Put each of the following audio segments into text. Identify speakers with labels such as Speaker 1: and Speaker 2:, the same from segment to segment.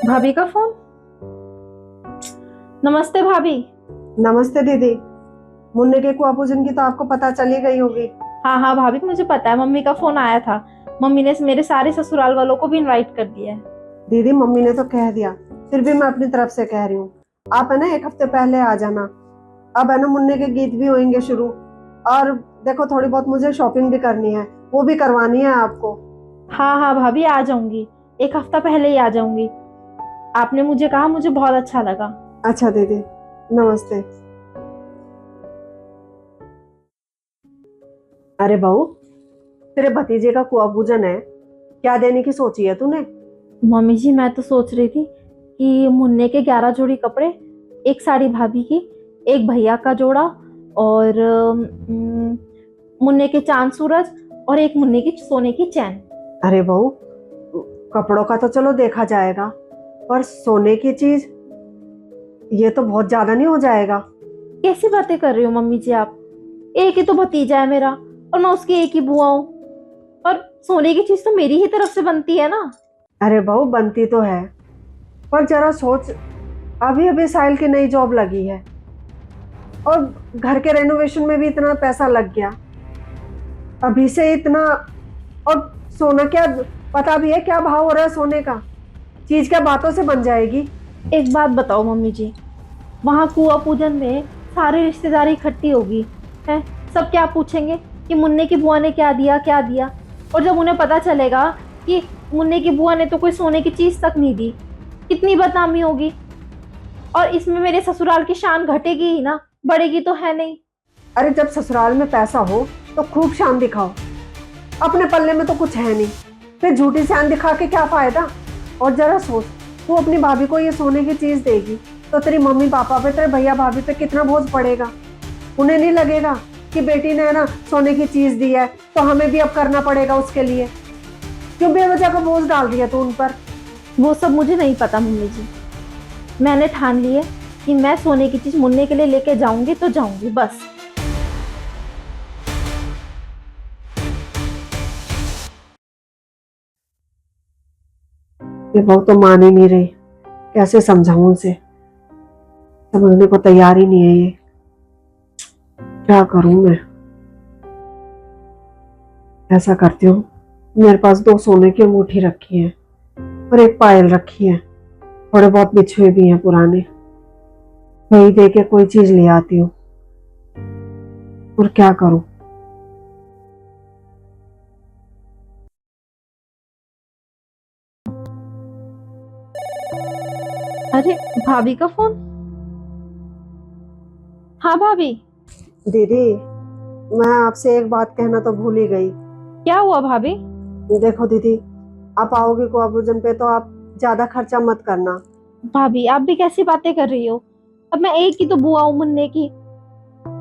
Speaker 1: भाभी का फोन। नमस्ते भाभी।
Speaker 2: नमस्ते दीदी। मुन्ने के कुआपूजन की तो आपको पता चल ही गई होगी।
Speaker 1: हाँ हाँ भाभी, मुझे पता है, मम्मी का फोन आया था। मम्मी ने मेरे सारे ससुराल वालों को भी इनवाइट कर दिया है।
Speaker 2: दीदी मम्मी ने तो कह दिया, फिर भी मैं अपनी तरफ से कह रही हूँ, आप है ना 1 हफ्ते पहले आ जाना। अब है ना मुन्ने के गीत भी होंगे शुरू। और देखो थोड़ी बहुत मुझे शॉपिंग भी करनी है, वो भी करवानी है आपको।
Speaker 1: हाँ हाँ भाभी, आ जाऊंगी। एक हफ्ता पहले ही आ जाऊंगी। आपने मुझे कहा, मुझे बहुत अच्छा लगा।
Speaker 2: अच्छा दीदी, नमस्ते। अरे बहू, तेरे भतीजे का कुआपूजन है, क्या देने की सोची है तूने?
Speaker 1: मम्मी जी, मैं तो सोच रही थी कि मुन्ने के 11 जोड़ी कपड़े, एक साड़ी भाभी की, एक भैया का जोड़ा, और मुन्ने के चांद सूरज, और एक मुन्ने की सोने की चैन।
Speaker 2: अरे बहू, कपड़ों का तो चलो देखा जाएगा, पर सोने की चीज, ये तो बहुत ज्यादा नहीं हो जाएगा?
Speaker 1: कैसी बातें कर रही हो मम्मी जी आप? एक ही तो भतीजा है मेरा, और मैं उसकी एक ही बुआ हूँ। और सोने की चीज तो मेरी ही तरफ से बनती है ना।
Speaker 2: अरे बहू, बनती तो है, पर जरा सोच, अभी अभी साहिल की नई जॉब लगी है, और घर के रेनोवेशन में भी इतना पैसा लग गया, अभी से इतना। और सोना क्या, पता भी है क्या भाव हो रहा है सोने का? चीज क्या बातों से बन जाएगी?
Speaker 1: एक बात बताओ मम्मी जी, वहां कुआ पूजन में सारी रिश्तेदारी इकट्ठी होगी है। सब क्या पूछेंगे कि मुन्ने की बुआ ने क्या दिया क्या दिया। और जब उन्हें पता चलेगा कि मुन्ने की बुआ ने तो कोई सोने की चीज तक नहीं दी, कितनी बदनामी होगी। और इसमें मेरे ससुराल की शान घटेगी ही ना, बढ़ेगी तो है नहीं।
Speaker 2: अरे जब ससुराल में पैसा हो तो खूब शान दिखाओ, अपने पल्ले में तो कुछ है नहीं, फिर झूठी शान दिखा के क्या फायदा? और जरा सोच, तू अपनी भाभी को ये सोने की चीज देगी तो तेरी मम्मी पापा पे, तेरे भैया भाभी पे कितना बोझ पड़ेगा। उन्हें नहीं लगेगा कि बेटी ने ना सोने की चीज दी है तो हमें भी अब करना पड़ेगा उसके लिए? क्यों बेवजह का बोझ डाल दिया तू उन पर?
Speaker 1: वो सब मुझे नहीं पता मम्मी जी। मैंने ठान ली है कि मैं सोने की चीज मुन्ने के लिए लेके जाऊंगी तो जाऊंगी, बस।
Speaker 2: ये बहू तो मान ही नहीं रही, कैसे समझाऊं उसे? समझने को तैयार ही नहीं है ये, क्या करूं मैं? ऐसा करती हूँ, मेरे पास 2 सोने की अंगूठी रखी है और एक पायल रखी है, थोड़े बहुत बिछुए भी हैं पुराने, वही दे के कोई चीज ले आती हूँ। और क्या करूं?
Speaker 1: अरे, भाभी का फोन। हाँ भाभी।
Speaker 2: दीदी, मैं आपसे एक बात कहना तो भूल ही गई।
Speaker 1: क्या हुआ भाभी?
Speaker 2: देखो दीदी, आप आओगे कुआपूजन पे तो आप ज्यादा खर्चा मत करना।
Speaker 1: भाभी, आप भी कैसी बातें कर रही हो? अब मैं एक ही तो बुआ हूँ मुन्ने की।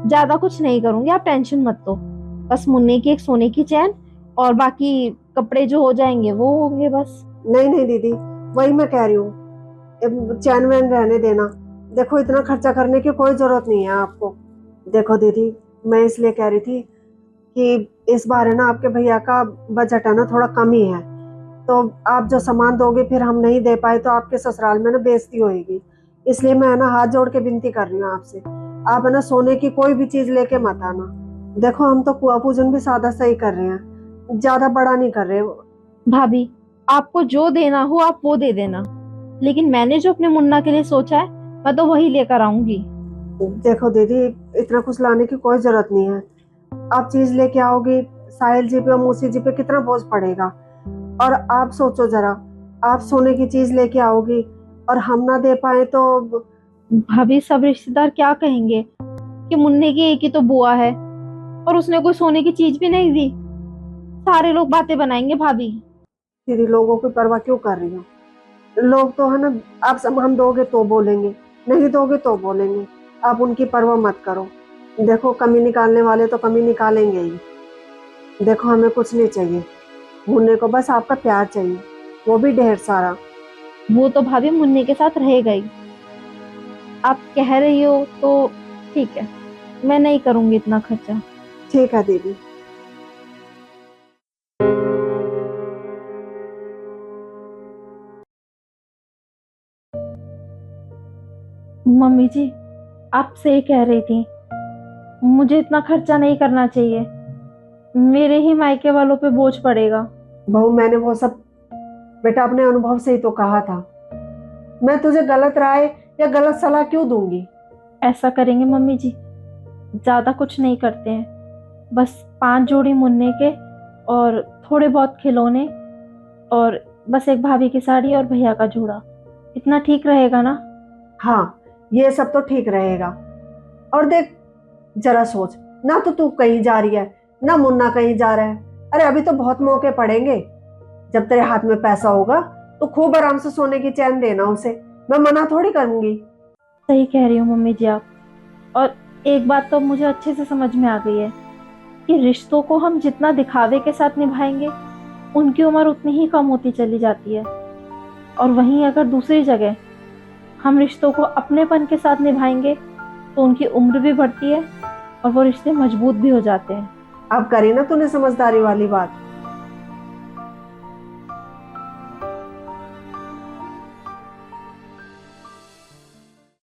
Speaker 1: ज्यादा कुछ नहीं करूंगी, आप टेंशन मत लो। बस मुन्ने की एक सोने की चैन, और बाकी कपड़े जो हो जाएंगे वो होंगे बस।
Speaker 2: नहीं नहीं दीदी, वही मैं कह रही हूँ, चैन वैन रहने देना। देखो इतना खर्चा करने की कोई जरूरत नहीं है आपको। देखो दीदी, मैं इसलिए कह रही थी कि इस बार है ना आपके भैया का बजट है ना थोड़ा कम ही है, तो आप जो सामान दोगे फिर हम नहीं दे पाए तो आपके ससुराल में ना बेइज्जती होएगी। इसलिए मैं है ना हाथ जोड़ के विनती कर रही हूँ आपसे, आप है ना सोने की कोई भी चीज लेके मत आना। देखो हम तो कुआ पूजन भी सादा सही कर रहे हैं, ज्यादा बड़ा नहीं कर रहे।
Speaker 1: भाभी, आपको जो देना हो आप वो दे देना, लेकिन मैंने जो अपने मुन्ना के लिए सोचा है, मैं तो वही लेकर आऊंगी।
Speaker 2: देखो दीदी, इतना कुछ लाने की कोई जरूरत नहीं है। आप चीज लेके आओगी, साहिल जी पे और मौसी जी पे कितना बोझ पड़ेगा। और आप सोचो जरा, आप सोने की चीज लेके आओगी और हम ना दे पाए तो?
Speaker 1: भाभी, सब रिश्तेदार क्या कहेंगे कि मुन्ने की एक ही तो बुआ है, और उसने कोई सोने की चीज भी नहीं दी। सारे लोग बातें बनाएंगे भाभी।
Speaker 2: दीदी लोगों की परवाह क्यों कर रही हो? लोग तो है ना, आप सामान दोगे तो बोलेंगे, नहीं दोगे तो बोलेंगे, आप उनकी परवाह मत करो। देखो कमी निकालने वाले तो कमी निकालेंगे ही। देखो हमें कुछ नहीं चाहिए, मुन्ने को बस आपका प्यार चाहिए, वो भी ढेर सारा।
Speaker 1: वो तो भाभी मुन्ने के साथ रहेगा ही। आप कह रही हो तो ठीक है, मैं नहीं करूंगी इतना खर्चा।
Speaker 2: ठीक है दीदी।
Speaker 1: मम्मी जी, आप सही कह रही थी, मुझे इतना खर्चा नहीं करना चाहिए, मेरे ही मायके वालों पे बोझ पड़ेगा।
Speaker 2: बहू, मैंने वो सब बेटा अपने अनुभव से ही तो कहा था। मैं तुझे गलत राय या गलत सलाह क्यों दूंगी?
Speaker 1: ऐसा करेंगे मम्मी जी, ज़्यादा कुछ नहीं करते हैं, बस 5 जोड़ी मुन्ने के और थोड़े बहुत खिलौने, और बस एक भाभी की साड़ी और भैया का जूड़ा, इतना ठीक रहेगा ना?
Speaker 2: हाँ, ये सब तो ठीक रहेगा। और देख, जरा सोच, ना तो तू कहीं जा रही है, ना मुन्ना कहीं जा रहा है। अरे अभी तो बहुत मौके पड़ेंगे। जब तेरे हाथ में पैसा होगा तो खूब आराम से सोने की चैन देना उसे। मैं मना थोड़ी करूंगी।
Speaker 1: सही कह रही हो मम्मी जी आप। और एक बात तो मुझे अच्छे से समझ में आ गई है कि रिश्तों को हम जितना दिखावे के साथ निभाएंगे, उनकी उम्र उतनी ही कम होती चली जाती है। और वहीं अगर दूसरी जगह हम रिश्तों को अपनेपन के साथ निभाएंगे, तो उनकी उम्र भी बढ़ती है और वो रिश्ते मजबूत भी हो जाते हैं।
Speaker 2: अब करी ना तूने समझदारी वाली बात।